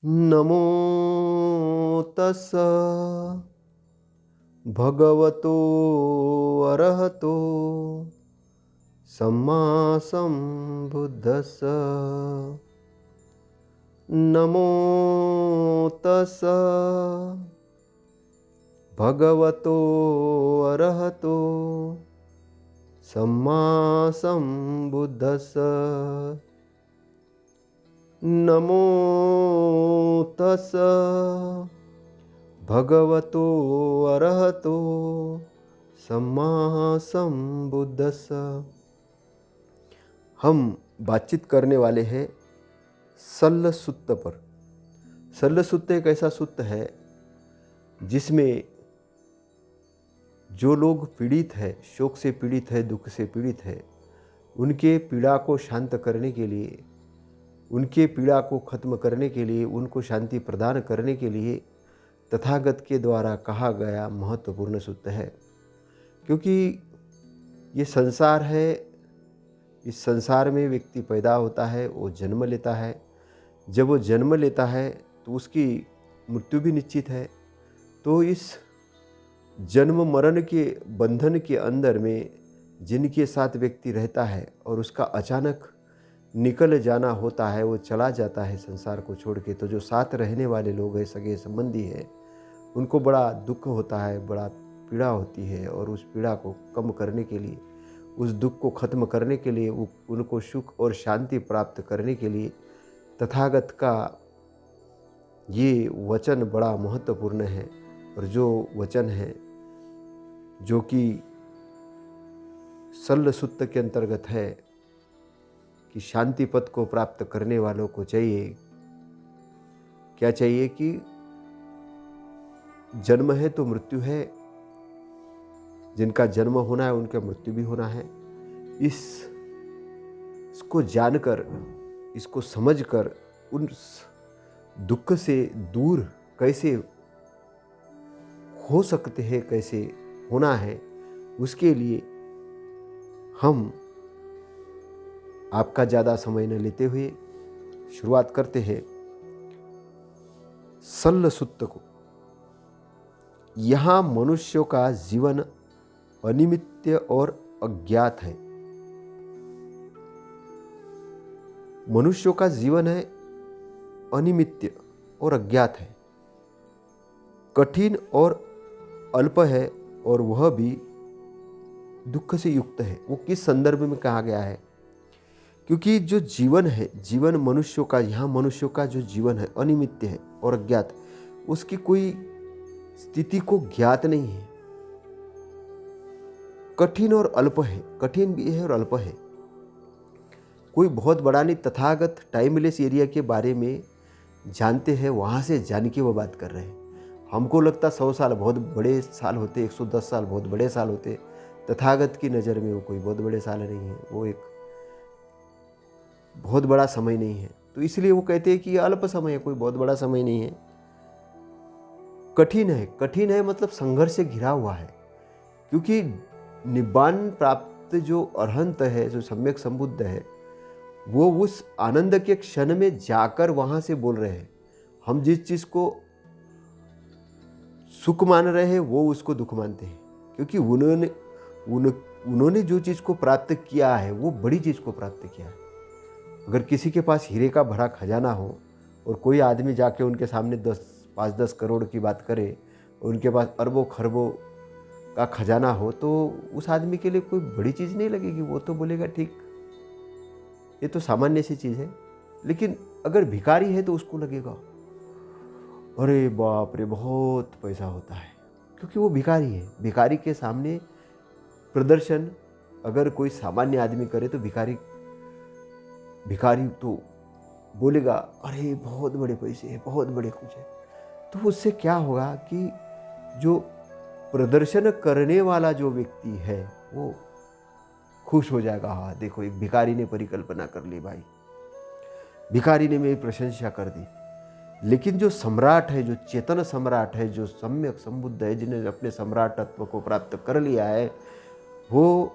नमो तस्स भगवतो अरहतो सम्मा सम्बुद्धस्स। नमो तस्स भगवतो अरहतो सम्मा सम्बुद्धस्स। नमो तस्स भगवतो अरहतो सम्मा सम्बुद्धस्स। हम बातचीत करने वाले हैं सल्ल सुत्त पर। सल्ल सुत्त एक ऐसा सुत्त है जिसमें जो लोग पीड़ित है, शोक से पीड़ित है, दुख से पीड़ित है, उनके पीड़ा को शांत करने के लिए, उनके पीड़ा को खत्म करने के लिए, उनको शांति प्रदान करने के लिए तथागत के द्वारा कहा गया महत्वपूर्ण सूत्र है। क्योंकि ये संसार है, इस संसार में व्यक्ति पैदा होता है, वो जन्म लेता है। जब वो जन्म लेता है तो उसकी मृत्यु भी निश्चित है। तो इस जन्म मरण के बंधन के अंदर में जिनके साथ व्यक्ति रहता है और उसका अचानक निकल जाना होता है, वो चला जाता है संसार को छोड़ के, तो जो साथ रहने वाले लोग हैं, सगे संबंधी हैं, उनको बड़ा दुख होता है, बड़ा पीड़ा होती है। और उस पीड़ा को कम करने के लिए, उस दुख को खत्म करने के लिए, उनको सुख और शांति प्राप्त करने के लिए तथागत का ये वचन बड़ा महत्वपूर्ण है। और जो वचन है जो कि सल्ल सुत्त के अंतर्गत है कि शांति पद को प्राप्त करने वालों को चाहिए क्या चाहिए कि जन्म है तो मृत्यु है, जिनका जन्म होना है उनका मृत्यु भी होना है। इसको जानकर, इसको समझकर उन दुख से दूर कैसे हो सकते हैं, कैसे होना है, उसके लिए हम आपका ज़्यादा समय न लेते हुए शुरुआत करते हैं सल्ल सुत्त को। यहाँ मनुष्यों का जीवन अनिमित्य और अज्ञात है। मनुष्यों का जीवन है अनिमित्य और अज्ञात है, कठिन और अल्प है, और वह भी दुख से युक्त है। वो किस संदर्भ में कहा गया है? क्योंकि जो जीवन है, जीवन मनुष्यों का, यहाँ मनुष्यों का जो जीवन है अनिमित्य है और अज्ञात, उसकी कोई स्थिति को ज्ञात नहीं है। कठिन और अल्प है, कठिन भी है और अल्प है। कोई बहुत बड़ा नहीं, तथागत टाइमलेस एरिया के बारे में जानते हैं, वहाँ से जान के वो बात कर रहे हैं। हमको लगता 100 साल बहुत बड़े साल होते, 110 साल बहुत बड़े साल होते। तथागत की नज़र में वो कोई बहुत बड़े साल नहीं है, वो एक बहुत बड़ा समय नहीं है। तो इसलिए वो कहते हैं कि ये अल्प समय है, कोई बहुत बड़ा समय नहीं है। कठिन है, कठिन है मतलब संघर्ष से घिरा हुआ है। क्योंकि निब्बान प्राप्त जो अरहंत है, जो सम्यक संबुद्ध है, वो उस आनंद के क्षण में जाकर वहाँ से बोल रहे हैं। हम जिस चीज़ को सुख मान रहे हैं वो उसको दुख मानते हैं। क्योंकि उन्होंने जो चीज़ को प्राप्त किया है वो बड़ी चीज़ को प्राप्त किया है। अगर किसी के पास हीरे का भरा खजाना हो और कोई आदमी जाके उनके सामने 5-10 करोड़ की बात करे, उनके पास अरबों खरबों का खजाना हो, तो उस आदमी के लिए कोई बड़ी चीज़ नहीं लगेगी। वो तो बोलेगा ठीक, ये तो सामान्य सी चीज़ है। लेकिन अगर भिखारी है तो उसको लगेगा अरे बाप रे, बहुत पैसा होता है। क्योंकि वो भिखारी है। भिखारी के सामने प्रदर्शन अगर कोई सामान्य आदमी करे तो भिखारी तो बोलेगा अरे बहुत बड़े पैसे हैं, बहुत बड़े कुछ है। तो उससे क्या होगा कि जो प्रदर्शन करने वाला जो व्यक्ति है वो खुश हो जाएगा। हाँ देखो, एक भिखारी ने परिकल्पना कर ली भाई, भिखारी ने मेरी प्रशंसा कर दी। लेकिन जो सम्राट है, जो चेतन सम्राट है, जो सम्यक संबुद्ध है, जिन्हें अपने सम्राट तत्व को प्राप्त कर लिया है, वो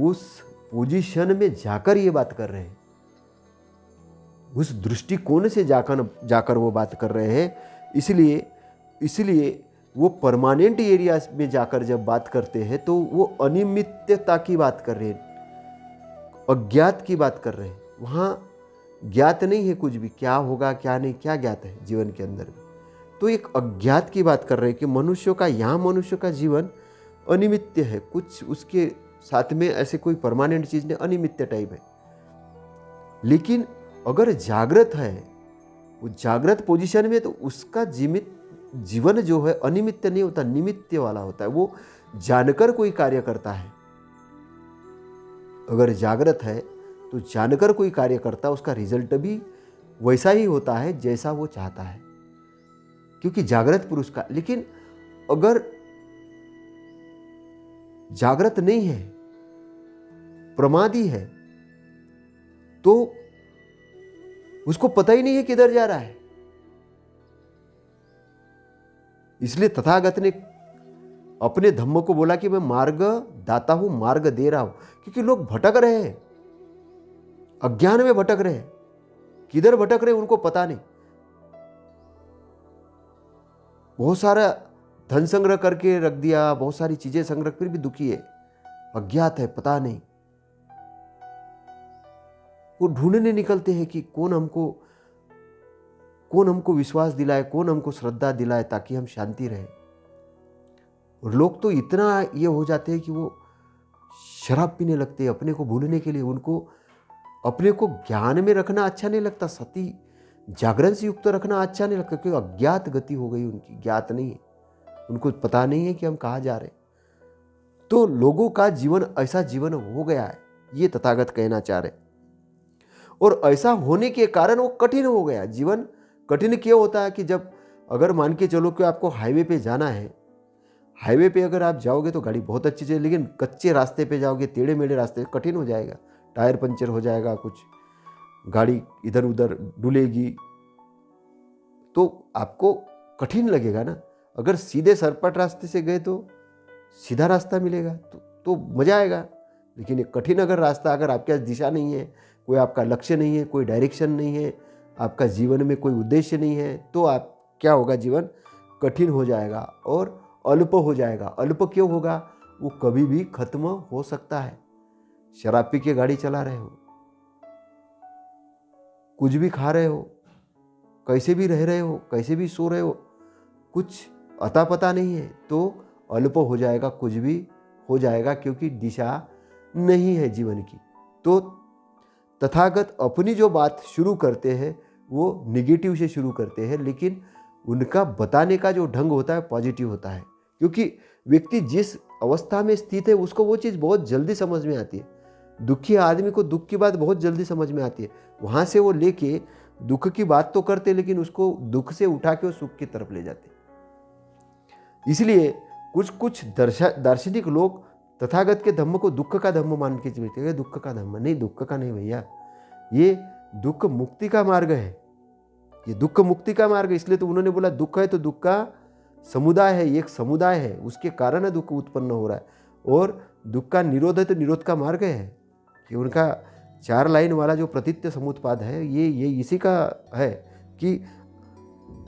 उस पोजीशन में जाकर ये बात कर रहे हैं। उस दृष्टिकोण से जाकर वो बात कर रहे हैं। इसलिए वो परमानेंट एरिया में जाकर जब बात करते हैं तो वो अनियमितता की बात कर रहे हैं, अज्ञात की बात कर रहे हैं। वहाँ ज्ञात नहीं है कुछ भी, क्या होगा क्या नहीं, क्या ज्ञात है जीवन के अंदर में। तो एक अज्ञात की बात कर रहे हैं कि मनुष्य का जीवन अनिमित्य है, कुछ उसके साथ में ऐसे कोई परमानेंट चीज़ नहीं, अनिमित्य टाइप है। लेकिन अगर जागृत है, वो जागृत पोजीशन में, तो उसका जीवन जो है अनिमित्य नहीं होता, निमित्य वाला होता है। वो जानकर कोई कार्य करता है। अगर जागृत है तो जानकर कोई कार्य करता है, उसका रिजल्ट भी वैसा ही होता है जैसा वो चाहता है, क्योंकि जागृत पुरुष का। लेकिन अगर जागृत नहीं है, प्रमादी है, तो उसको पता ही नहीं है किधर जा रहा है। इसलिए तथागत ने अपने धम्म को बोला कि मैं मार्ग दाता हूं, मार्ग दे रहा हूं, क्योंकि लोग भटक रहे हैं, अज्ञान में भटक रहे हैं। किधर भटक रहे उनको पता नहीं। बहुत सारा धन संग्रह करके रख दिया, बहुत सारी चीजें संग्रह, फिर भी दुखी है, अज्ञात है, पता नहीं। वो ढूंढने निकलते हैं कि कौन हमको विश्वास दिलाए, कौन हमको श्रद्धा दिलाए, ताकि हम शांति रहे। और लोग तो इतना ये हो जाते हैं कि वो शराब पीने लगते हैं अपने को भूलने के लिए। उनको अपने को ज्ञान में रखना अच्छा नहीं लगता, सती जागरण से युक्त रखना अच्छा नहीं लगता, क्योंकि अज्ञात गति हो गई उनकी, ज्ञात नहीं है, उनको पता नहीं है कि हम कहाँ जा रहे। तो लोगों का जीवन ऐसा जीवन हो गया है, ये तथागत कहना चाह रहे। और ऐसा होने के कारण वो कठिन हो गया। जीवन कठिन क्यों होता है कि जब अगर मान के चलो कि आपको हाईवे पे जाना है, हाईवे पे अगर आप जाओगे तो गाड़ी बहुत अच्छी चले, लेकिन कच्चे रास्ते पे जाओगे, टेढ़े मेढ़े रास्ते, कठिन हो जाएगा, टायर पंचर हो जाएगा, कुछ गाड़ी इधर उधर डुलेगी, तो आपको कठिन लगेगा ना। अगर सीधे सरपट रास्ते से गए तो सीधा रास्ता मिलेगा तो मजा आएगा। लेकिन एक कठिन अगर रास्ता, अगर आपके पास दिशा नहीं है, कोई आपका लक्ष्य नहीं है, कोई डायरेक्शन नहीं है, आपका जीवन में कोई उद्देश्य नहीं है, तो आप क्या होगा, जीवन कठिन हो जाएगा और अल्प हो जाएगा। अल्प क्यों होगा? वो कभी भी खत्म हो सकता है। शराब पी के गाड़ी चला रहे हो, कुछ भी खा रहे हो, कैसे भी रह रहे हो, कैसे भी सो रहे हो, कुछ अता पता नहीं है, तो अल्प हो जाएगा, कुछ भी हो जाएगा, क्योंकि दिशा नहीं है जीवन की। तो तथागत अपनी जो बात शुरू करते हैं वो निगेटिव से शुरू करते हैं, लेकिन उनका बताने का जो ढंग होता है पॉजिटिव होता है, क्योंकि व्यक्ति जिस अवस्था में स्थित है उसको वो चीज़ बहुत जल्दी समझ में आती है। दुखी आदमी को दुख की बात बहुत जल्दी समझ में आती है, वहाँ से वो लेके दुख की बात तो करते, लेकिन उसको दुख से उठा के वो सुख की तरफ ले जाते। इसलिए कुछ दार्शनिक लोग तथागत के धम्म को दुख का धम्म मान के चलते हैं। दुख का धम्म नहीं, दुख का नहीं भैया, ये दुख मुक्ति का मार्ग है, ये दुख मुक्ति का मार्ग है। इसलिए तो उन्होंने बोला दुख है तो दुख का समुदाय है, एक समुदाय है, उसके कारण दुख उत्पन्न हो रहा है। और दुख का निरोध है तो निरोध का मार्ग है, कि उनका 4 लाइन वाला जो प्रतित्य समुत्पाद है, ये इसी का है कि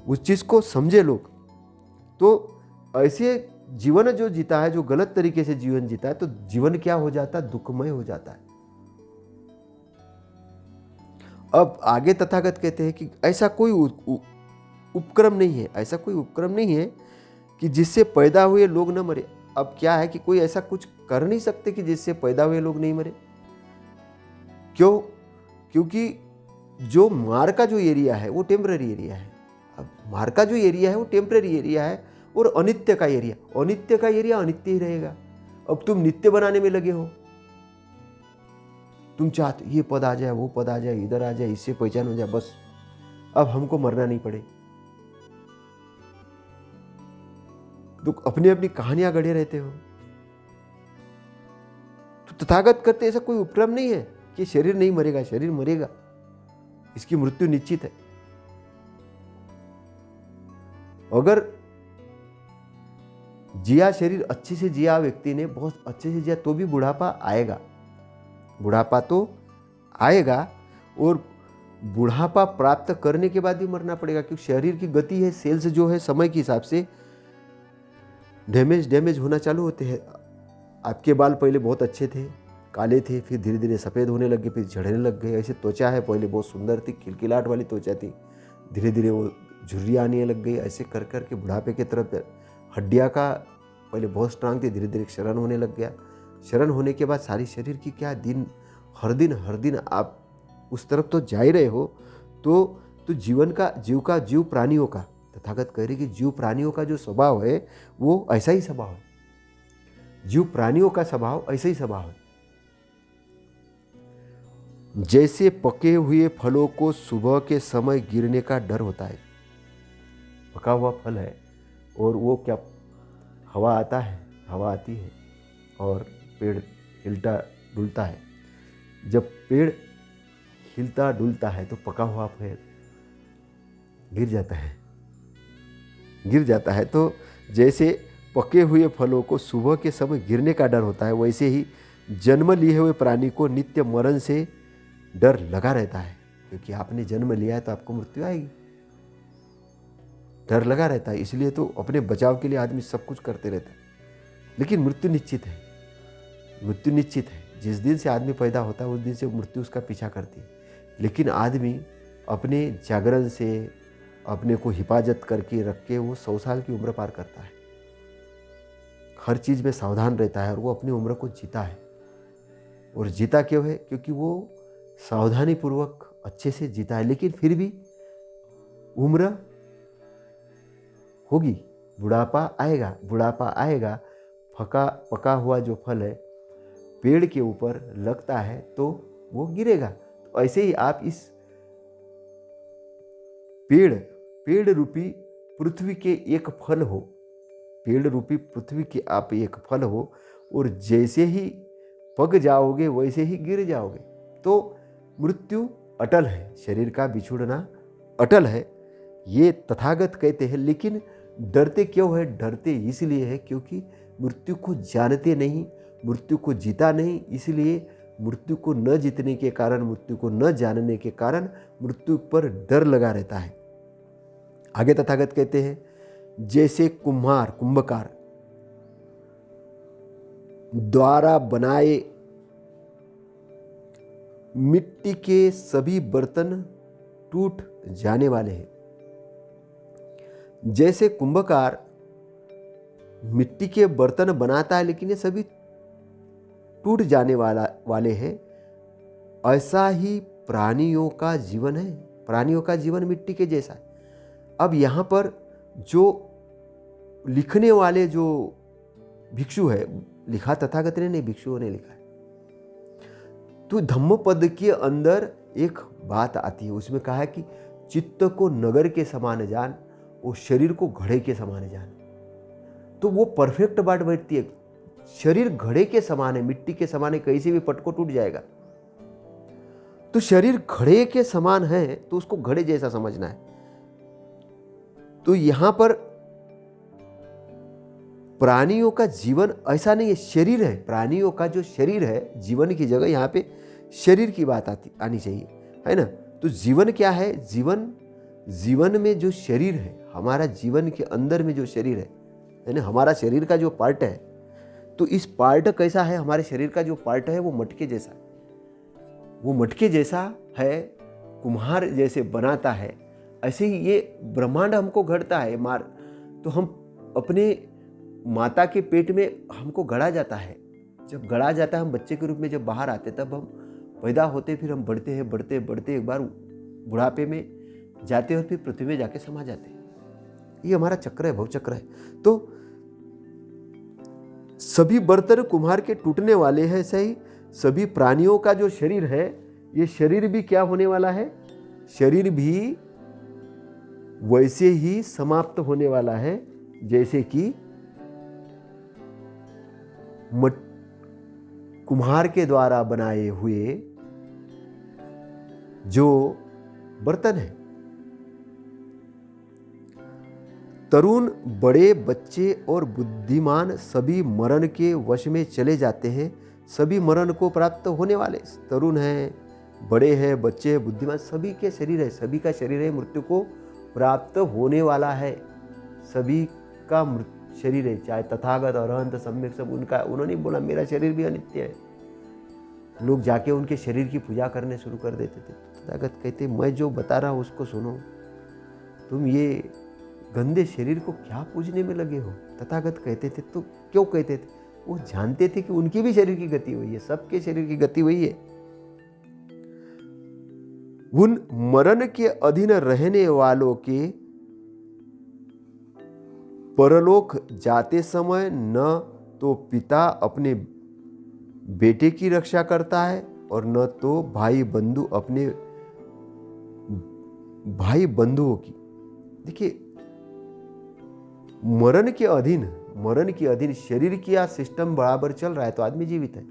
उस चीज़ को समझे लोग। तो ऐसे जीवन जो जीता है, जो गलत तरीके से जीवन जीता है, तो जीवन क्या हो जाता है, दुखमय हो जाता है। अब आगे तथागत कहते हैं कि ऐसा कोई उपक्रम नहीं है, ऐसा कोई उपक्रम नहीं है कि जिससे पैदा हुए लोग न मरे। अब क्या है कि कोई ऐसा कुछ कर नहीं सकते कि जिससे पैदा हुए लोग नहीं मरे। क्यों? क्योंकि जो मार का जो एरिया है वो टेम्पररी एरिया है। अब मार का जो एरिया है वो टेम्पररी एरिया है, और अनित्य का एरिया अनित्य ही रहेगा। अब तुम नित्य बनाने में लगे हो, तुम चाहते ये पद आ जाए, वो पद आ जाए, इधर आ जाए, इससे पहचान हो जाए, बस अब हमको मरना नहीं पड़े। तो अपनी अपनी कहानियां गढ़े रहते हो। तो तथागत करते ऐसा कोई उपक्रम नहीं है कि शरीर नहीं मरेगा, शरीर मरेगा, इसकी मृत्यु निश्चित है। अगर जिया शरीर अच्छे से जिया, व्यक्ति ने बहुत अच्छे से जिया, तो भी बुढ़ापा आएगा, बुढ़ापा तो आएगा। और बुढ़ापा प्राप्त करने के बाद भी मरना पड़ेगा, क्योंकि शरीर की गति है, सेल्स जो है समय के हिसाब से डैमेज होना चालू होते हैं। आपके बाल पहले बहुत अच्छे थे, काले थे, फिर धीरे धीरे सफ़ेद होने लगे, फिर झड़ने लग गए। ऐसे त्वचा है, पहले बहुत सुंदर थी, खिलखिलाहट वाली त्वचा थी, धीरे धीरे वो झुर्रियाँ आने लग गई। ऐसे कर कर के बुढ़ापे की तरफ हड्डियाँ का पहले बहुत स्ट्रांग थी, धीरे धीरे क्षरण होने लग गया। क्षरण होने के बाद सारी शरीर की क्या हर दिन आप उस तरफ तो जा ही रहे हो। तो जीव प्राणियों का, तथागत कह रहे कि जीव प्राणियों का जो स्वभाव है वो ऐसा ही स्वभाव है। जीव प्राणियों का स्वभाव ऐसा ही स्वभाव है। जैसे पके हुए फलों को सुबह के समय गिरने का डर होता है। पका हुआ फल है और वो क्या, हवा आती है और पेड़ हिलता डुलता है। जब पेड़ हिलता डुलता है तो पका हुआ फल गिर जाता है। तो जैसे पके हुए फलों को सुबह के समय गिरने का डर होता है, वैसे ही जन्म लिए हुए प्राणी को नित्य मरण से डर लगा रहता है। क्योंकि आपने जन्म लिया है तो आपको मृत्यु आएगी, डर लगा रहता है। इसलिए तो अपने बचाव के लिए आदमी सब कुछ करते रहता है। लेकिन मृत्यु निश्चित है। जिस दिन से आदमी पैदा होता है उस दिन से मृत्यु उसका पीछा करती है। लेकिन आदमी अपने जागरण से अपने को हिफाजत करके रख के वो 100 साल की उम्र पार करता है। हर चीज़ में सावधान रहता है और वो अपनी उम्र को जीता है। और जीता क्यों है? क्योंकि वो सावधानी पूर्वक अच्छे से जीता है। लेकिन फिर भी उम्र होगी, बुढ़ापा आएगा। पका हुआ जो फल है पेड़ के ऊपर लगता है तो वो गिरेगा। तो ऐसे ही आप इस पेड़ रूपी पृथ्वी के एक फल हो, पेड़ रूपी पृथ्वी के आप एक फल हो, और जैसे ही पक जाओगे वैसे ही गिर जाओगे। तो मृत्यु अटल है, शरीर का बिछुड़ना अटल है, ये तथागत कहते हैं। लेकिन डरते क्यों है? डरते इसलिए है क्योंकि मृत्यु को जानते नहीं, मृत्यु को जीता नहीं। इसलिए मृत्यु को न जीतने के कारण, मृत्यु को न जानने के कारण मृत्यु पर डर लगा रहता है। आगे तथागत कहते हैं, जैसे कुंभकार द्वारा बनाए मिट्टी के सभी बर्तन टूट जाने वाले हैं। जैसे कुंभकार मिट्टी के बर्तन बनाता है लेकिन ये सभी टूट जाने वाले हैं, ऐसा ही प्राणियों का जीवन है। प्राणियों का जीवन मिट्टी के जैसा है। अब यहाँ पर जो लिखने वाले जो भिक्षु है, लिखा तथागत ने नहीं, भिक्षुओं ने लिखा है। तो धम्मपद के अंदर एक बात आती है, उसमें कहा है कि चित्त को नगर के समान जान और शरीर को घड़े के समान जान। तो वो परफेक्ट बात बैठती है। शरीर घड़े के समान है, मिट्टी के समान है, कहीं से भी पटको टूट जाएगा। तो शरीर घड़े के समान है तो उसको घड़े जैसा समझना है। तो यहां पर प्राणियों का जीवन ऐसा नहीं है, शरीर है। प्राणियों का जो शरीर है, जीवन की जगह यहां पे शरीर की बात आनी चाहिए, है ना। तो जीवन क्या है? जीवन में जो शरीर है, हमारा जीवन के अंदर में जो शरीर है ना, हमारा शरीर का जो पार्ट है, तो इस पार्ट कैसा है? हमारे शरीर का जो पार्ट है वो मटके जैसा है। वो मटके जैसा है, कुम्हार जैसे बनाता है, ऐसे ही ये ब्रह्मांड हमको गढ़ता है। तो हम अपने माता के पेट में हमको गढ़ा जाता है। जब गढ़ा जाता है, हम बच्चे के रूप में जब बाहर आते, तब हम पैदा होते, फिर हम बढ़ते एक बार बुढ़ापे में जाते और फिर पृथ्वी में जाके समा जाते। ये हमारा चक्र है, भवचक्र है। तो सभी बर्तन कुम्हार के टूटने वाले हैं, ऐसे ही सभी प्राणियों का जो शरीर है, ये शरीर भी क्या होने वाला है? शरीर भी वैसे ही समाप्त होने वाला है जैसे कि कुम्हार के द्वारा बनाए हुए जो बर्तन है। तरुण, बड़े, बच्चे और बुद्धिमान सभी मरण के वश में चले जाते हैं। सभी मरण को प्राप्त होने वाले, तरुण हैं, बड़े हैं, बच्चे हैं, बुद्धिमान, सभी के शरीर है, सभी का शरीर है, मृत्यु को प्राप्त होने वाला है, सभी का शरीर है, चाहे तथागत अरहंत सम्यक सब उनका। उन्होंने बोला मेरा शरीर भी अनित्य है। लोग जाके उनके शरीर की पूजा करने शुरू कर देते थे। तथागत कहते मैं जो बता रहा हूँ उसको सुनो, तुम ये गंदे शरीर को क्या पूजने में लगे हो। तथागत कहते थे तो क्यों कहते थे, वो जानते थे कि उनकी भी शरीर की गति हुई है, सबके शरीर की गति हुई है। उन मरण के अधीन रहने वालों के परलोक जाते समय न तो पिता अपने बेटे की रक्षा करता है और न तो भाई बंधु अपने भाई बंधुओं की। देखिए, मरण के अधीन शरीर का सिस्टम बराबर चल रहा है तो आदमी जीवित है।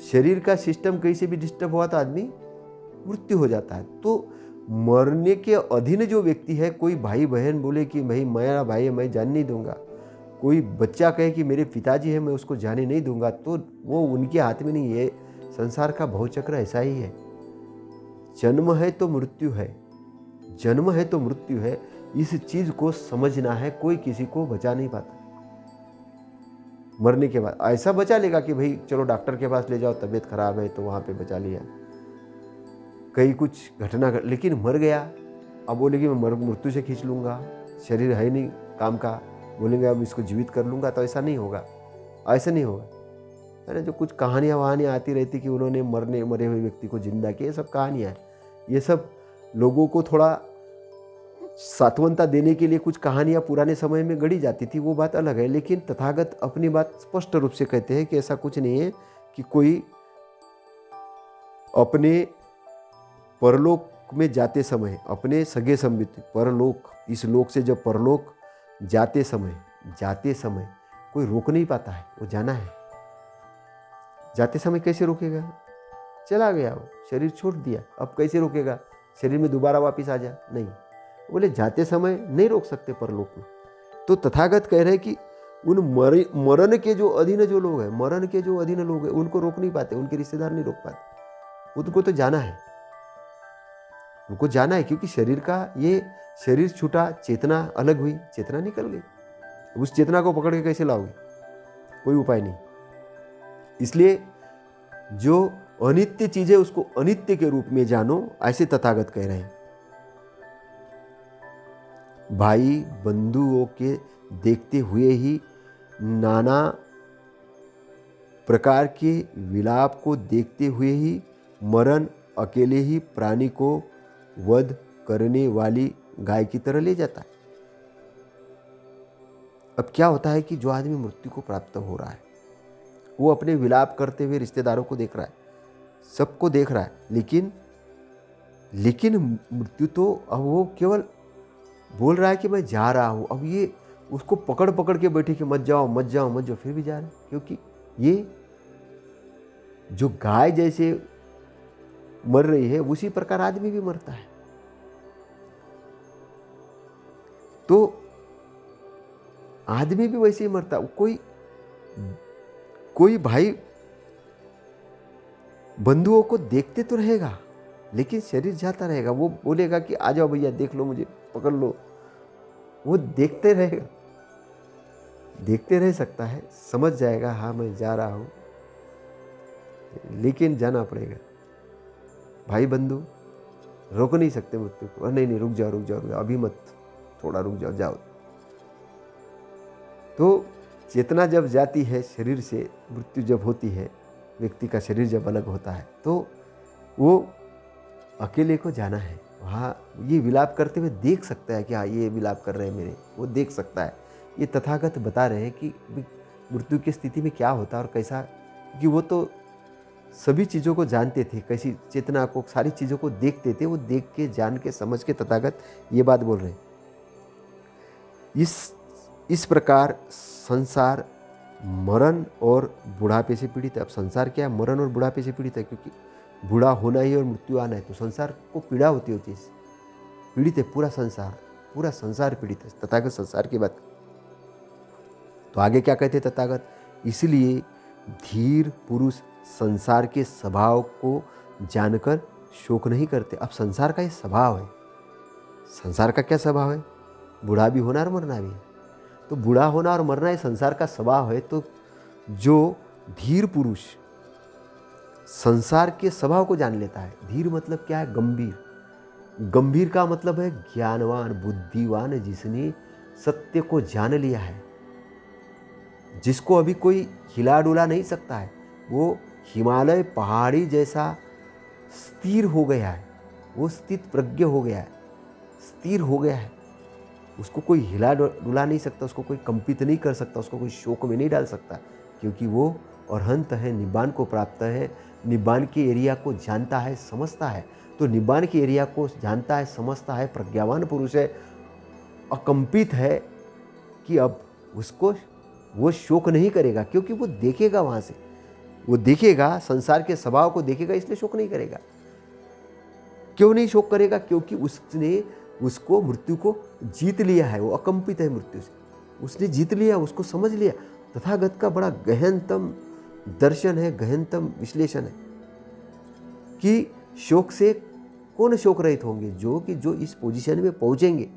शरीर का सिस्टम कहीं से भी डिस्टर्ब हुआ तो आदमी मृत्यु हो जाता है। तो मरने के अधीन जो व्यक्ति है, कोई भाई बहन बोले कि भाई मेरा भाई है मैं जान नहीं दूंगा, कोई बच्चा कहे कि मेरे पिताजी है मैं उसको जाने नहीं दूंगा, तो वो उनके हाथ में नहीं है। संसार का भवचक्र ऐसा ही है, जन्म है तो मृत्यु है, जन्म है तो मृत्यु है। इस चीज को समझना है, कोई किसी को बचा नहीं पाता। मरने के बाद ऐसा बचा लेगा कि भाई चलो डॉक्टर के पास ले जाओ, तबीयत खराब है तो वहां पे बचा लिया, कहीं कुछ घटना लेकिन मर गया, अब बोलेगी मैं मृत्यु से खींच लूंगा, शरीर है नहीं काम का, बोलेंगे अब इसको जीवित कर लूंगा, तो ऐसा नहीं होगा, ऐसा नहीं होगा। अरे जो कुछ कहानियाँ वहानियाँ आती रहती कि उन्होंने मरे हुए व्यक्ति को जिंदा किया, ये सब कहानियाँ हैं। ये सब लोगों को थोड़ा सात्वनता देने के लिए कुछ कहानियाँ पुराने समय में गढ़ी जाती थी, वो बात अलग है। लेकिन तथागत अपनी बात स्पष्ट रूप से कहते हैं कि ऐसा कुछ नहीं है कि कोई अपने परलोक में जाते समय, अपने सगे संबंधी परलोक, इस लोक से जब परलोक जाते समय कोई रोक नहीं पाता है, वो जाना है। जाते समय कैसे रोकेगा, चला गया वो, शरीर छोड़ दिया, अब कैसे रोकेगा, शरीर में दोबारा वापस आ जा, नहीं। बोले जाते समय नहीं रोक सकते परलोक में। तो तथागत कह रहे हैं कि उन मरण के जो अधीन जो लोग हैं, मरण के जो अधीन लोग हैं, उनको रोक नहीं पाते, उनके रिश्तेदार नहीं रोक पाते, उनको तो जाना है, उनको जाना है। क्योंकि शरीर का ये शरीर छूटा, चेतना अलग हुई, चेतना निकल गई, उस चेतना को पकड़ के कैसे लाओगे, कोई उपाय नहीं। इसलिए जो अनित्य चीज है उसको अनित्य के रूप में जानो, ऐसे तथागत कह रहे हैं। भाई बंधुओं के देखते हुए ही, नाना प्रकार के विलाप को देखते हुए ही, मरण अकेले ही प्राणी को वध करने वाली गाय की तरह ले जाता है। अब क्या होता है कि जो आदमी मृत्यु को प्राप्त हो रहा है, वो अपने विलाप करते हुए रिश्तेदारों को देख रहा है, सबको देख रहा है, लेकिन मृत्यु तो अब वो केवल बोल रहा है कि मैं जा रहा हूं। अब ये उसको पकड़ पकड़ के बैठे कि मत जाओ मत जाओ मत जाओ, फिर भी जा रहा है। क्योंकि ये जो गाय जैसे मर रही है, उसी प्रकार आदमी भी मरता है। तो आदमी भी वैसे ही मरता। कोई भाई बंधुओं को देखते तो रहेगा, लेकिन शरीर जाता रहेगा। वो बोलेगा कि आ जाओ भैया, देख लो मुझे, पकड़ लो, वो देखते रहेगा, देखते रह सकता है, समझ जाएगा हाँ मैं जा रहा हूं, लेकिन जाना पड़ेगा। भाई बंधु रोक नहीं सकते मृत्यु को, नहीं रुक जाओ अभी मत, थोड़ा रुक जाओ। तो चेतना जब जाती है शरीर से, मृत्यु जब होती है, व्यक्ति का शरीर जब अलग होता है, तो वो अकेले को जाना है। वहाँ ये विलाप करते हुए देख सकता है कि हाँ ये विलाप कर रहे हैं मेरे, वो देख सकता है। ये तथागत बता रहे हैं कि मृत्यु की स्थिति में क्या होता है और कैसा, क्योंकि वो तो सभी चीज़ों को जानते थे, कैसी चेतना को, सारी चीज़ों को देखते थे। वो देख के, जान के, समझ के तथागत ये बात बोल रहे हैं। इस प्रकार संसार मरण और बुढ़ापे से पीड़ित है। अब संसार क्या है, मरण और बुढ़ापे से पीड़ित है, क्योंकि बूढ़ा होना ही और मृत्यु आना है। तो संसार को पीड़ा होती है, चीज पीड़ित है, पूरा संसार पीड़ित है। तथागत संसार की बात। तो आगे क्या कहते तथागत, इसलिए धीर पुरुष संसार के स्वभाव को जानकर शोक नहीं करते। अब संसार का ये स्वभाव है। संसार का क्या स्वभाव है? बूढ़ा भी होना और मरना भी है। तो बूढ़ा होना और मरना ये संसार का स्वभाव है। तो जो धीर पुरुष संसार के स्वभाव को जान लेता है, धीर मतलब क्या है? गंभीर। गंभीर का मतलब है ज्ञानवान, बुद्धिवान, जिसने सत्य को जान लिया है, जिसको अभी कोई हिला डुला नहीं सकता है। वो हिमालय पहाड़ी जैसा स्थिर हो गया है, वो स्थित प्रज्ञ हो गया है, स्थिर हो गया है। उसको कोई हिला डुला नहीं सकता, उसको कोई कंपित नहीं कर सकता, उसको कोई शोक में नहीं डाल सकता, क्योंकि वो अरहंत है, निब्बान को प्राप्त है, निब्बान के एरिया को जानता है, समझता है। तो निब्बान के एरिया को जानता है, समझता है, प्रज्ञावान पुरुष है, अकंपित है कि अब उसको वो शोक नहीं करेगा, क्योंकि वो देखेगा वहाँ से, वो देखेगा, संसार के स्वभाव को देखेगा, इसलिए शोक नहीं करेगा। क्यों नहीं शोक करेगा? क्योंकि उसने उसको मृत्यु को जीत लिया है, वो अकंपित है मृत्यु से, उसने जीत लिया, उसको समझ लिया। तथागत का बड़ा गहनतम दर्शन है, गहनतम विश्लेषण है कि शोक से कौन शोक रहित होंगे? जो इस पोजीशन में पहुंचेंगे।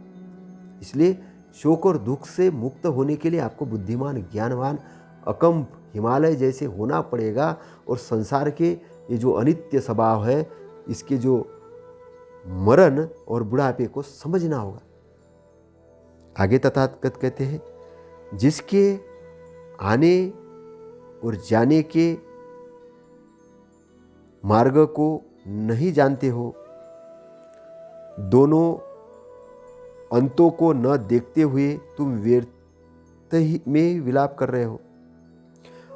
इसलिए शोक और दुख से मुक्त होने के लिए आपको बुद्धिमान, ज्ञानवान, अकंप हिमालय जैसे होना पड़ेगा। और संसार के ये जो अनित्य स्वभाव है, इसके जो मरण और बुढ़ापे को समझना होगा। आगे तथागत कहते हैं, जिसके आने और जाने के मार्ग को नहीं जानते हो, दोनों अंतों को न देखते हुए तुम व्यर्थ ही में विलाप कर रहे हो।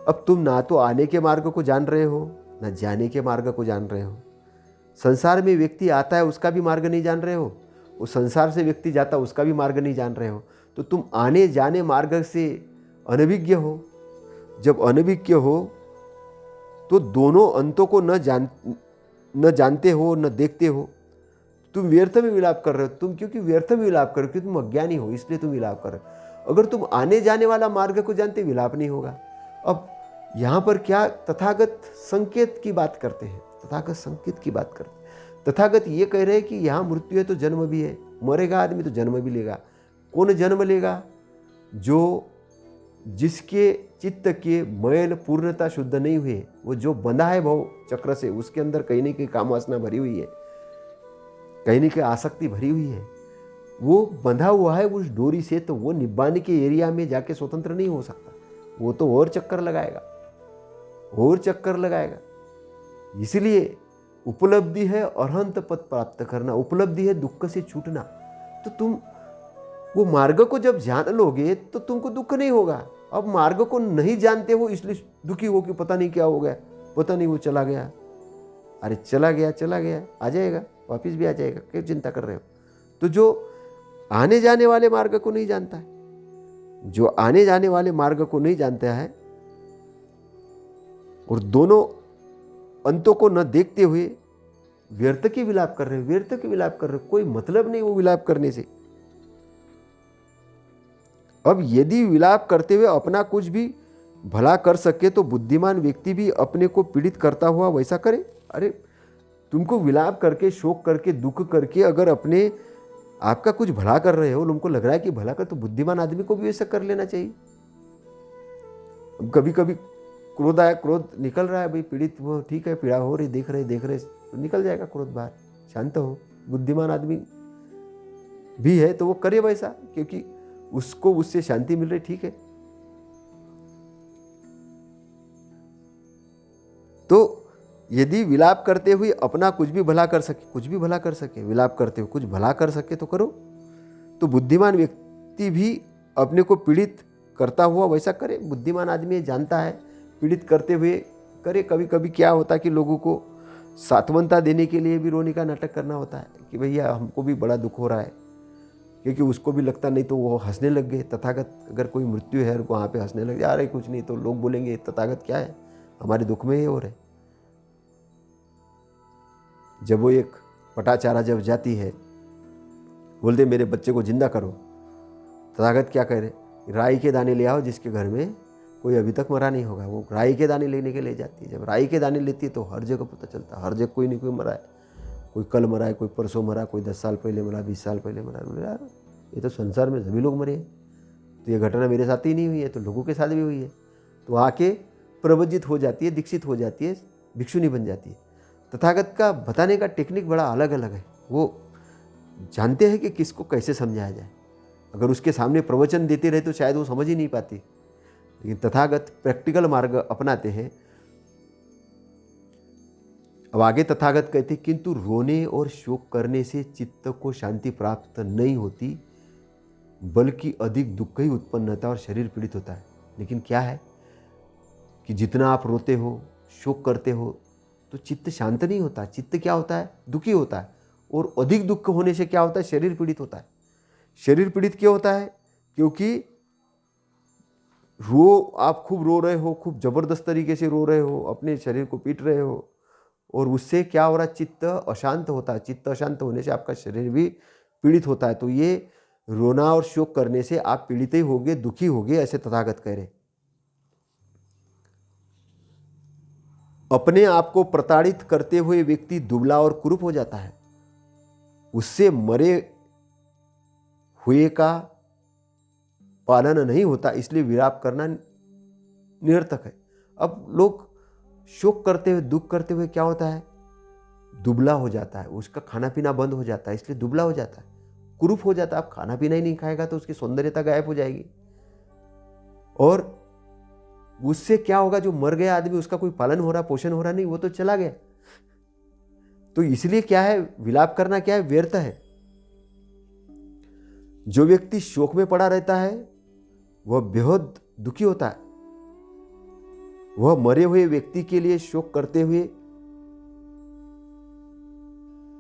अब तुम ना तो आने के मार्ग को जान रहे हो, ना जाने के मार्ग को जान रहे हो। संसार में व्यक्ति आता है, उसका भी मार्ग नहीं जान रहे हो, उस संसार से व्यक्ति जाता है, उसका भी मार्ग नहीं जान रहे हो। तो तुम आने जाने मार्ग से अनभिज्ञ हो। जब अनभिज्ञ हो तो दोनों अंतों को न जानते हो, न देखते हो, तुम व्यर्थ में विलाप कर रहे हो। तुम क्योंकि व्यर्थ में विलाप कर रहे हो, क्योंकि तुम अज्ञानी हो, इसलिए तुम विलाप कर रहे हो। अगर तुम आने जाने वाला मार्ग को जानते, विलाप नहीं होगा। अब यहाँ पर क्या तथागत संकेत की बात करते हैं, तथागत संकेत की बात करते हैं। तथागत ये कह रहे हैं कि यहाँ मृत्यु है तो जन्म भी है, मरेगा आदमी तो जन्म भी लेगा। कौन जन्म लेगा? जिसके चित्त के मैल पूर्णता शुद्ध नहीं हुए, वो जो बंधा है भव चक्र से, उसके अंदर कहीं न कहीं कामवासना भरी हुई है, कहीं न कहीं आसक्ति भरी हुई है, वो बंधा हुआ है उस डोरी से, तो वो निब्बान के एरिया में जाके स्वतंत्र नहीं हो सकता। वो तो और चक्कर लगाएगा, और चक्कर लगाएगा। इसलिए उपलब्धि है अरहंत पद प्राप्त करना, उपलब्धि है दुख से छूटना। तो तुम वो मार्ग को जब जान लोगे तो तुमको दुख नहीं होगा। अब मार्ग को नहीं जानते हो, इसलिए दुखी हो कि पता नहीं क्या हो गया, पता नहीं वो चला गया। अरे चला गया, आ जाएगा, वापिस भी आ जाएगा, क्यों चिंता कर रहे हो? तो जो आने जाने वाले मार्ग को नहीं जानता है, जो आने जाने वाले मार्ग को नहीं जानता है और दोनों अंतों को न देखते हुए व्यर्थ के विलाप कर रहे, व्यर्थ के विलाप कर रहे, कोई मतलब नहीं वो विलाप करने से। अब यदि विलाप करते हुए अपना कुछ भी भला कर सके तो बुद्धिमान व्यक्ति भी अपने को पीड़ित करता हुआ वैसा करे। अरे तुमको विलाप करके, शोक करके, दुख करके अगर अपने आपका कुछ भला कर रहे हो, तुमको लग रहा है कि भला कर, तो बुद्धिमान आदमी को भी वैसा कर लेना चाहिए। कभी कभी क्रोध आया, क्रोध निकल रहा है, भाई पीड़ित वो ठीक है, पीड़ा हो रही, देख रहे तो निकल जाएगा क्रोध बाहर, शांत हो। बुद्धिमान आदमी भी है तो वो करे वैसा, क्योंकि उसको उससे शांति मिल रही, ठीक है। तो यदि विलाप करते हुए अपना कुछ भी भला कर सके, विलाप करते हुए कुछ भला कर सके तो करो। तो बुद्धिमान व्यक्ति भी अपने को पीड़ित करता हुआ वैसा करे। बुद्धिमान आदमी जानता है, पीड़ित करते हुए करे। कभी कभी क्या होता है कि लोगों को सांत्वनता देने के लिए भी रोने का नाटक करना होता है कि भैया हमको भी बड़ा दुख हो रहा है, क्योंकि उसको भी लगता, नहीं तो वो हंसने लग गए। तथागत अगर कोई मृत्यु है और वहाँ पे हंसने लग जा रहे, कुछ नहीं, तो लोग बोलेंगे तथागत क्या है, हमारे दुख में ही हो रहे। जब वो एक पटाचारा जब जाती है, बोलते मेरे बच्चे को जिंदा करो, तथागत क्या कह रहे, राई के दाने ले आओ जिसके घर में कोई अभी तक मरा नहीं होगा। वो राई के दाने लेने के लिए जाती है। जब राई के दाने लेती है तो हर जगह पता चलता है, हर जगह कोई नहीं कोई मरा है। कोई कल मरा है, कोई परसों मरा, कोई 10 साल पहले मरा, 20 साल पहले मरा। बोले यार ये तो संसार में सभी लोग मरे हैं, तो ये घटना मेरे साथ ही नहीं हुई है, तो लोगों के साथ भी हुई है। तो आके प्रवजित हो जाती है, दीक्षित हो जाती है, भिक्षुनी बन जाती है। तथागत का बताने का टेक्निक बड़ा अलग अलग है। वो जानते हैं कि किसको कैसे समझाया जाए। अगर उसके सामने प्रवचन देते रहे तो शायद वो समझ ही नहीं पाती, लेकिन तथागत प्रैक्टिकल मार्ग अपनाते हैं। अब आगे तथागत कहते हैं, किंतु रोने और शोक करने से चित्त को शांति प्राप्त नहीं होती, बल्कि अधिक दुख ही उत्पन्न होता है और शरीर पीड़ित होता है। लेकिन क्या है कि जितना आप रोते हो, शोक करते हो, तो चित्त शांत नहीं होता। चित्त क्या होता है? दुखी होता है। और अधिक दुख होने से क्या होता है? शरीर पीड़ित होता है। शरीर पीड़ित क्यों होता है? क्योंकि आप खूब रो रहे हो, खूब जबरदस्त तरीके से रो रहे हो, अपने शरीर को पीट रहे हो, और उससे क्या हो रहा है? चित्त अशांत होता है। चित्त अशांत होने से आपका शरीर भी पीड़ित होता है। तो ये रोना और शोक करने से आप पीड़ित ही होगे, दुखी होगे, ऐसे तथागत कह रहे। अपने आप को प्रताड़ित करते हुए व्यक्ति दुबला और कुरूप हो जाता है। उससे मरे हुए का पालन नहीं होता, इसलिए विलाप करना निरर्थक है। अब लोग शोक करते हुए, दुख करते हुए क्या होता है? दुबला हो जाता है, उसका खाना पीना बंद हो जाता है, इसलिए दुबला हो जाता है, कुरूप हो जाता है। अब खाना पीना ही नहीं खाएगा तो उसकी सौंदर्यता गायब हो जाएगी, और उससे क्या होगा? जो मर गया आदमी, उसका कोई पालन हो रहा, पोषण हो रहा नहीं, वो तो चला गया। तो इसलिए क्या है? विलाप करना क्या है? व्यर्थ है। जो व्यक्ति शोक में पड़ा रहता है वह बेहद दुखी होता है। वह मरे हुए व्यक्ति के लिए शोक करते हुए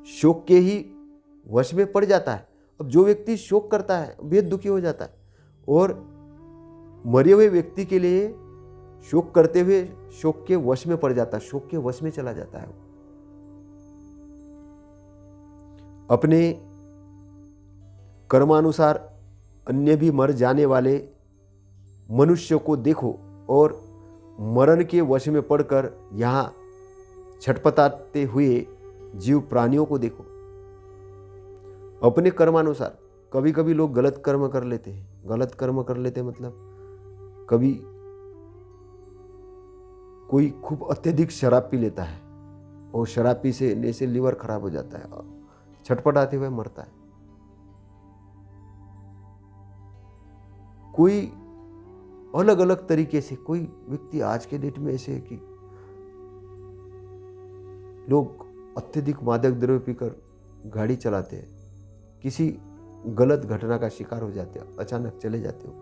शोक के ही वश में पड़ जाता है। अब जो व्यक्ति शोक करता है बेहद दुखी हो जाता है, और मरे हुए व्यक्ति के लिए शोक करते हुए शोक के वश में पड़ जाता है, शोक के वश में चला जाता है। अपने कर्मानुसार अन्य भी मर जाने वाले मनुष्य को देखो, और मरण के वश में पड़कर यहाँ छटपटाते हुए जीव प्राणियों को देखो। अपने कर्मानुसार कभी कभी लोग गलत कर्म कर लेते हैं। गलत कर्म कर लेते मतलब कभी कोई खूब अत्यधिक शराब पी लेता है, और शराब पीने से लीवर खराब हो जाता है, छटपटाते हुए मरता है। कोई अलग अलग तरीके से, कोई व्यक्ति आज के डेट में ऐसे है कि लोग अत्यधिक मादक द्रव्य पीकर गाड़ी चलाते हैं, किसी गलत घटना का शिकार हो जाते हैं, अचानक चले जाते हो।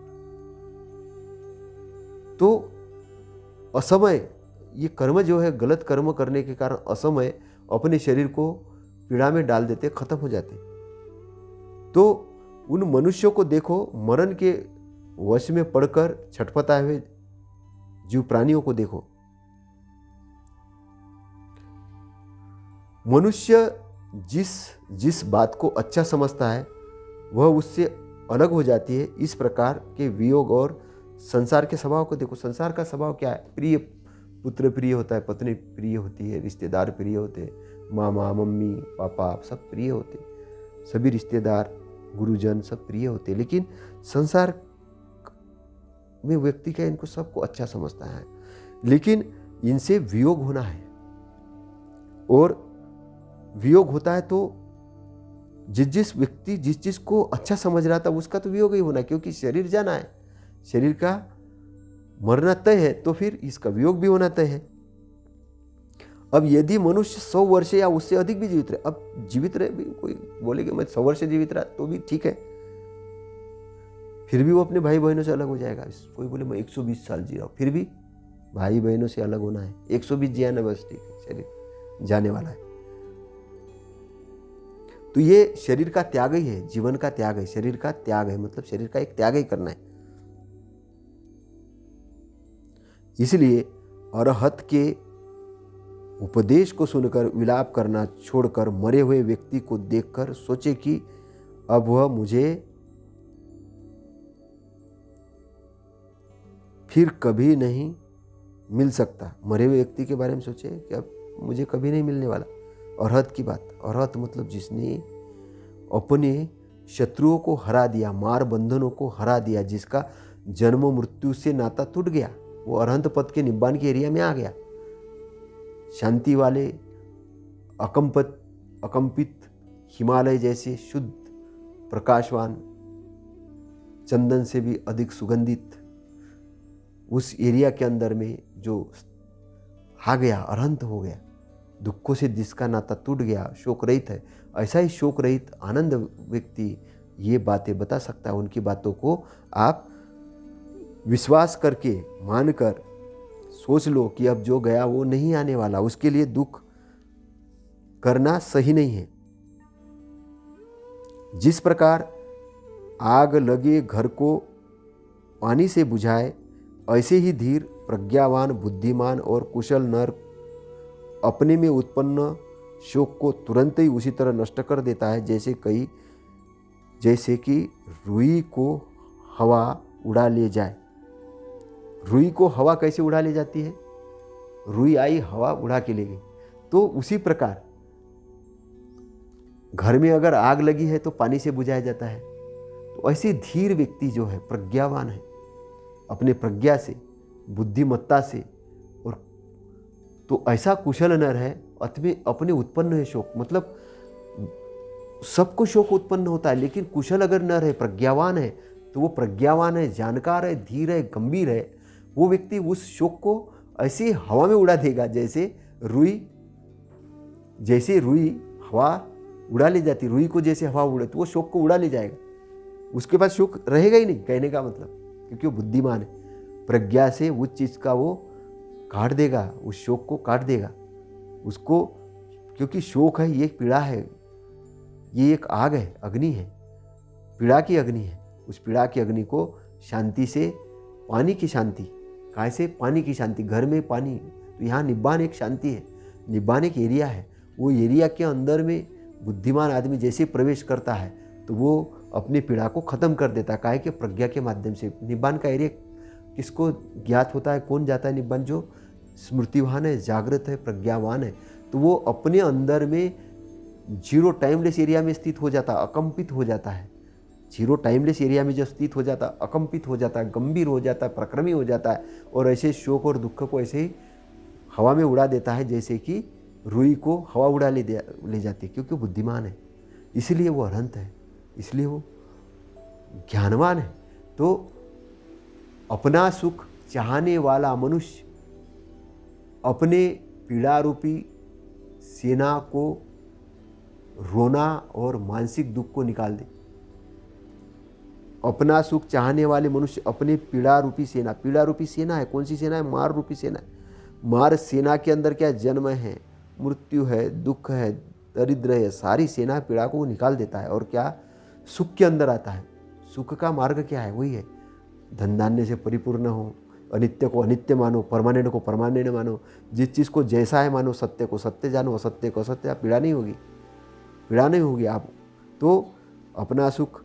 तो असमय ये कर्म जो है, गलत कर्म करने के कारण असमय अपने शरीर को पीड़ा में डाल देते, खत्म हो जाते। तो उन मनुष्यों को देखो, मरण के वश में पड़कर छटपटाए हुए जीव प्राणियों को देखो। मनुष्य जिस बात को अच्छा समझता है वह उससे अलग हो जाती है। इस प्रकार के वियोग और संसार के स्वभाव को देखो। संसार का स्वभाव क्या है? प्रिय पुत्र प्रिय होता है, पत्नी प्रिय होती है, रिश्तेदार प्रिय होते हैं, मामा मम्मी पापा सब प्रिय होते, सभी रिश्तेदार गुरुजन सब प्रिय होते। लेकिन संसार में व्यक्ति का इनको सबको अच्छा समझता है, लेकिन इनसे वियोग होना है, और वियोग होता है तो जिस व्यक्ति जिस चीज को अच्छा समझ रहा था उसका तो वियोग ही होना, क्योंकि शरीर जाना है, शरीर का मरना तय है, तो फिर इसका वियोग भी होना तय है। अब यदि मनुष्य 100 वर्ष या उससे अधिक भी जीवित रहे, अब जीवित रहे भी, कोई बोले कि मैं 100 वर्ष जीवित रहा तो भी ठीक है, फिर भी वो अपने भाई बहनों से अलग हो जाएगा। कोई बोले मैं 120 साल जी रहा हूँ, फिर भी भाई बहनों से अलग होना है। 120 जिया ना, बस ठीक है, शरीर जाने वाला है। तो ये शरीर का त्याग ही है, जीवन का त्याग है, शरीर का त्याग है, मतलब शरीर का एक त्याग ही करना है। इसलिए अरहत के उपदेश को सुनकर विलाप करना छोड़कर मरे हुए व्यक्ति को देखकर सोचे कि अब वह मुझे फिर कभी नहीं मिल सकता। मरे हुए व्यक्ति के बारे में सोचे कि अब मुझे कभी नहीं मिलने वाला, अरहत की बात। अरहत मतलब जिसने अपने शत्रुओं को हरा दिया, मार बंधनों को हरा दिया, जिसका जन्म मृत्यु से नाता टूट गया, वो अरहंत पद के निब्बान के एरिया में आ गया। शांति वाले अकंपित हिमालय जैसे शुद्ध प्रकाशवान, चंदन से भी अधिक सुगंधित उस एरिया के अंदर में जो आ गया, अरहंत हो गया, दुखों से जिसका नाता टूट गया, शोक रहित है। ऐसा ही शोक रहित आनंद व्यक्ति ये बातें बता सकता है। उनकी बातों को आप विश्वास करके मानकर सोच लो कि अब जो गया वो नहीं आने वाला, उसके लिए दुख करना सही नहीं है। जिस प्रकार आग लगे घर को पानी से बुझाए, ऐसे ही धीर, प्रज्ञावान, बुद्धिमान और कुशल नर अपने में उत्पन्न शोक को तुरंत ही उसी तरह नष्ट कर देता है जैसे कि रुई को हवा उड़ा ले जाए। रुई को हवा कैसे उड़ा ले जाती है? रुई आई, हवा उड़ा के ले गई। तो उसी प्रकार घर में अगर आग लगी है तो पानी से बुझाया जाता है। तो ऐसे धीर व्यक्ति जो है, प्रज्ञावान है, अपने प्रज्ञा से, बुद्धिमत्ता से, और तो ऐसा कुशल नर है, अपने उत्पन्न है शोक। मतलब सबको शोक उत्पन्न होता है, लेकिन कुशल अगर नर है, प्रज्ञावान है, तो वो प्रज्ञावान है, जानकार है, धीर है, गंभीर है। वो व्यक्ति उस शोक को ऐसे हवा में उड़ा देगा जैसे रुई हवा उड़ा ले जाती। रुई को जैसे हवा उड़े तो वो शोक को उड़ा ले जाएगा, उसके पास शोक रहेगा ही नहीं, कहने का मतलब, क्योंकि वो बुद्धिमान है। प्रज्ञा से उस चीज़ का वो काट देगा, उस शोक को काट देगा उसको, क्योंकि शोक है, ये पीड़ा है, ये एक आग है, अग्नि है, पीड़ा की अग्नि है। उस पीड़ा की अग्नि को शांति से, पानी की शांति, काय से? पानी की शांति। घर में पानी, तो यहाँ निब्बान एक शांति है, निब्बान एक एरिया है। वो एरिया के अंदर में बुद्धिमान आदमी जैसे प्रवेश करता है तो वो अपनी पीड़ा को ख़त्म कर देता है। काहे कि प्रज्ञा के माध्यम से। निब्बान का एरिया किसको ज्ञात होता है? कौन जाता है निब्बान? जो स्मृतिवान है, जागृत है, प्रज्ञावान है। तो वो अपने अंदर में जीरो टाइमलेस एरिया में स्थित हो जाता, अकंपित हो जाता है। जीरो टाइमलेस एरिया में जो स्थित हो जाता, अकंपित हो जाता है, गंभीर हो जाता है, प्रक्रमी हो जाता है, और ऐसे शोक और दुख को ऐसे ही हवा में उड़ा देता है जैसे कि रुई को हवा उड़ा ले जाती है, क्योंकि बुद्धिमान है, इसलिए वो अरहंत है, इसलिए वो ज्ञानवान है। तो अपना सुख चाहने वाला मनुष्य अपने पीड़ा रूपी सेना को रोना और मानसिक दुख को निकाल दे। अपना सुख चाहने वाले मनुष्य अपने पीड़ा रूपी सेना है। कौन सी सेना है? मार रूपी सेना है। मार सेना के अंदर क्या? जन्म है, मृत्यु है, दुख है, दरिद्र है, सारी सेना पीड़ा को वो निकाल देता है। और क्या? सुख के अंदर आता है। सुख का मार्ग क्या है? वही है, धन धान्य से परिपूर्ण हो, अनित्य को अनित्य मानो, परमानेंट को परमानेंट मानो, जिस चीज़ को जैसा है मानो, सत्य को सत्य जानो, असत्य को असत्य। पीड़ा नहीं होगी आप। तो अपना सुख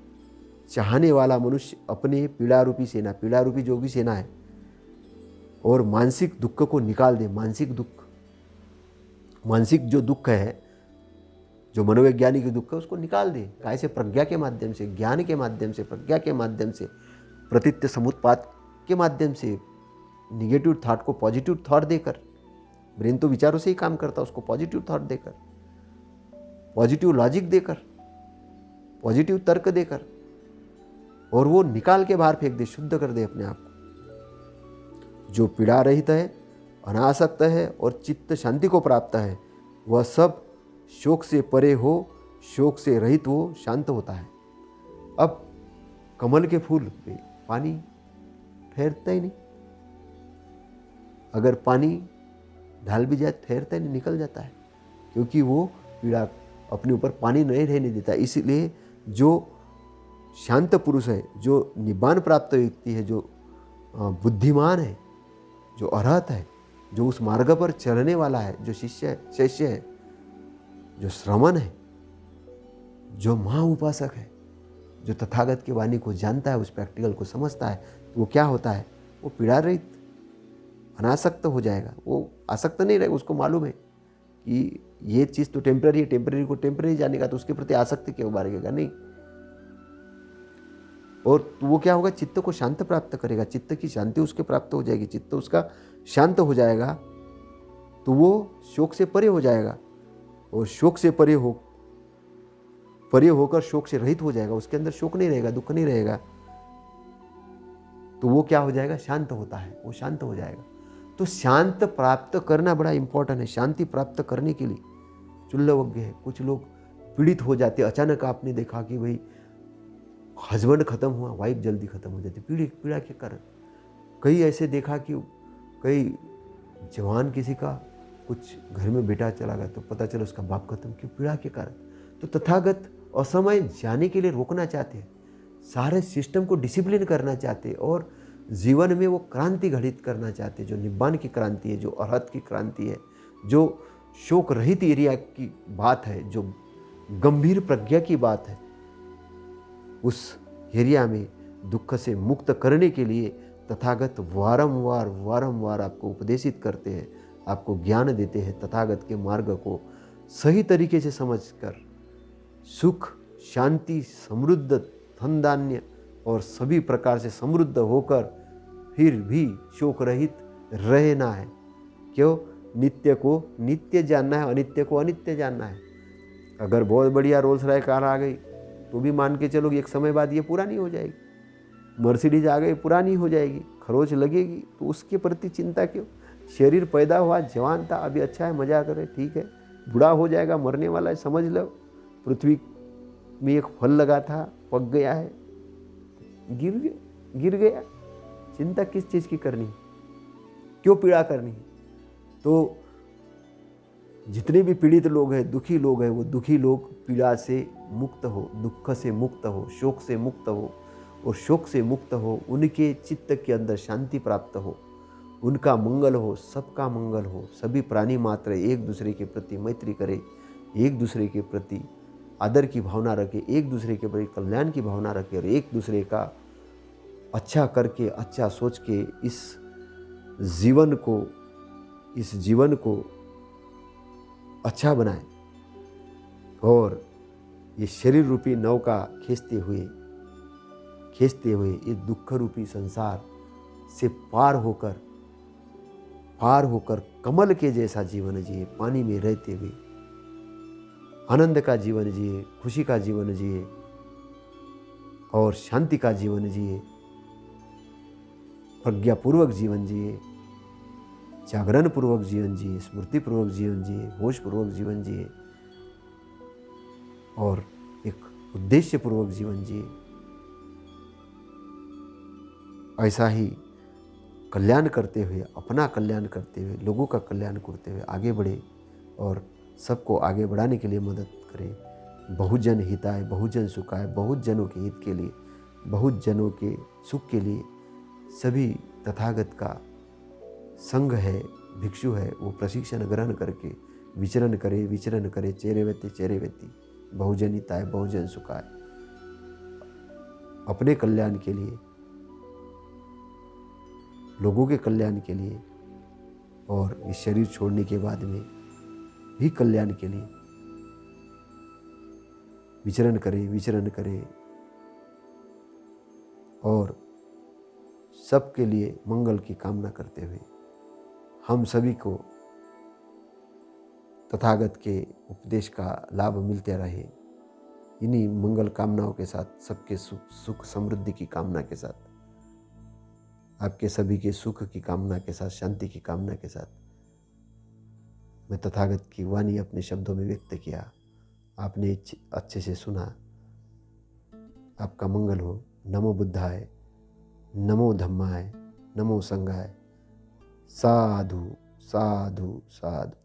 चाहने वाला मनुष्य अपने पीड़ा रूपी जो भी सेना है, और मानसिक दुख को निकाल दे। मानसिक जो दुख है, जो मनोवैज्ञानिक दुख है, उसको निकाल दे। कैसे? प्रज्ञा के माध्यम से, ज्ञान के माध्यम से, प्रज्ञा के माध्यम से, प्रतित्य समुत्पाद के माध्यम से, निगेटिव थॉट को पॉजिटिव थॉट देकर। ब्रेन तो विचारों से ही काम करता है, उसको पॉजिटिव थॉट देकर, पॉजिटिव लॉजिक देकर, पॉजिटिव तर्क देकर, और वो निकाल के बाहर फेंक दे, शुद्ध कर दे अपने आप को। जो पीड़ा रहित है, अनासक्त है और चित्त शांति को प्राप्त है, वह सब शोक से परे हो, शोक से रहित हो, शांत होता है। अब कमल के फूल पे पानी ठहरता ही नहीं, अगर पानी ढाल भी जाए ठहरता ही नहीं, निकल जाता है, क्योंकि वो पीड़ा अपने ऊपर पानी नहीं रहने देता। इसलिए जो शांत पुरुष है, जो निब्बान प्राप्त व्यक्ति है, जो बुद्धिमान है, जो अरहत है, जो उस मार्ग पर चलने वाला है, जो शिष्य है, जो श्रमण है, जो महा उपासक है, जो तथागत की वाणी को जानता है, उस प्रैक्टिकल को समझता है, तो वो क्या होता है? वो पीड़ा रहित, अनासक्त हो जाएगा। वो आसक्त नहीं रहेगा। उसको मालूम है कि ये चीज़ तो टेम्पररी है, टेम्पररी को टेम्पररी जानेगा तो उसके प्रति आसक्ति क्यों बढ़ेगा? नहीं। और तो वो क्या होगा, चित्त को शांत प्राप्त करेगा, चित्त की शांति उसके प्राप्त हो जाएगी, चित्त उसका शांत हो जाएगा तो वो शोक से परे हो जाएगा, और शोक से परे होकर शोक से रहित हो जाएगा, उसके अंदर शोक नहीं रहेगा, दुख नहीं रहेगा, तो वो क्या हो जाएगा, शांत होता है, वो शांत हो जाएगा। तो शांत प्राप्त करना बड़ा इंपॉर्टेंट है। शांति प्राप्त करने के लिए चुल्लवज्ञ है। कुछ लोग पीड़ित हो जाते, अचानक आपने देखा कि भाई हस्बैंड खत्म हुआ, वाइफ जल्दी खत्म हो जाती, पीड़ा के कारण। कई ऐसे देखा कि कई जवान किसी का कुछ घर में बेटा चला गया तो पता चला उसका बाप खत्म, क्यों? पीड़ा के कारण। तो तथागत असमय जाने के लिए रोकना चाहते हैं, सारे सिस्टम को डिसिप्लिन करना चाहते हैं और जीवन में वो क्रांति घटित करना चाहते हैं, जो निब्बान की क्रांति है, जो अरहत की क्रांति है, जो शोक रहित एरिया की बात है, जो गंभीर प्रज्ञा की बात है। उस एरिया में दुख से मुक्त करने के लिए तथागत वारंवार आपको उपदेशित करते हैं, आपको ज्ञान देते हैं। तथागत के मार्ग को सही तरीके से समझकर सुख, शांति, समृद्ध धन धान्य और सभी प्रकार से समृद्ध होकर फिर भी शोक रहित रहना है। क्यों? नित्य को नित्य जानना है, अनित्य को अनित्य जानना है। अगर बहुत बढ़िया रोल्स रॉयस कार आ गई तो भी मान के चलो एक समय बाद ये पुरानी हो जाएगी। मर्सिडीज आ गई, पुरानी हो जाएगी, खरोच लगेगी, तो उसके प्रति चिंता क्यों? शरीर पैदा हुआ, जवान था, अभी अच्छा है, मजा करे, ठीक है, बूढ़ा हो जाएगा, मरने वाला है, समझ लो। पृथ्वी में एक फल लगा था, पक गया है, गिर गया, चिंता किस चीज़ की करनी है? क्यों पीड़ा करनी है? तो जितने भी पीड़ित लोग हैं, दुखी लोग हैं, वो दुखी लोग पीड़ा से मुक्त हो, दुख से मुक्त हो, शोक से मुक्त हो, और शोक से मुक्त हो, उनके चित्त के अंदर शांति प्राप्त हो, उनका मंगल हो, सबका मंगल हो, सभी प्राणी मात्र एक दूसरे के प्रति मैत्री करे, एक दूसरे के प्रति आदर की भावना रखे, एक दूसरे के प्रति कल्याण की भावना रखे, और एक दूसरे का अच्छा करके, अच्छा सोच के इस जीवन को अच्छा बनाए, और ये शरीर रूपी नौका खींचते हुए ये दुख रूपी संसार से पार होकर कमल के जैसा जीवन जिए, पानी में रहते हुए आनंद का जीवन जिए, खुशी का जीवन जिए, और शांति का जीवन जिए, प्रज्ञापूर्वक जीवन जिए, जागरण पूर्वक जीवन जिए, स्मृति पूर्वक जीवन जिए, होश पूर्वक जीवन जिए, और एक उद्देश्य पूर्वक जीवन जिए। ऐसा ही कल्याण करते हुए, अपना कल्याण करते हुए, लोगों का कल्याण करते हुए आगे बढ़े, और सबको आगे बढ़ाने के लिए मदद करें। बहुजन हिताय, बहुजन सुखाय, बहुत जनों के हित के लिए, बहुत जनों के सुख के लिए सभी तथागत का संघ है, भिक्षु है, वो प्रशिक्षण ग्रहण करके विचरण करे, चेरे व्यक्ति, बहुजन हिताय, बहुजन सुखाय, अपने कल्याण के लिए, लोगों के कल्याण के लिए, और इस शरीर छोड़ने के बाद में भी कल्याण के लिए विचरण करे, और सबके लिए मंगल की कामना करते हुए हम सभी को तथागत के उपदेश का लाभ मिलते रहे। इन्हीं मंगल कामनाओं के साथ, सबके सुख समृद्धि की कामना के साथ, आपके सभी के सुख की कामना के साथ, शांति की कामना के साथ, मैं तथागत की वाणी अपने शब्दों में व्यक्त किया। आपने अच्छे से सुना। आपका मंगल हो। नमो बुद्धाय, नमो धम्माय, नमो संघाय। साधु साधु साधु।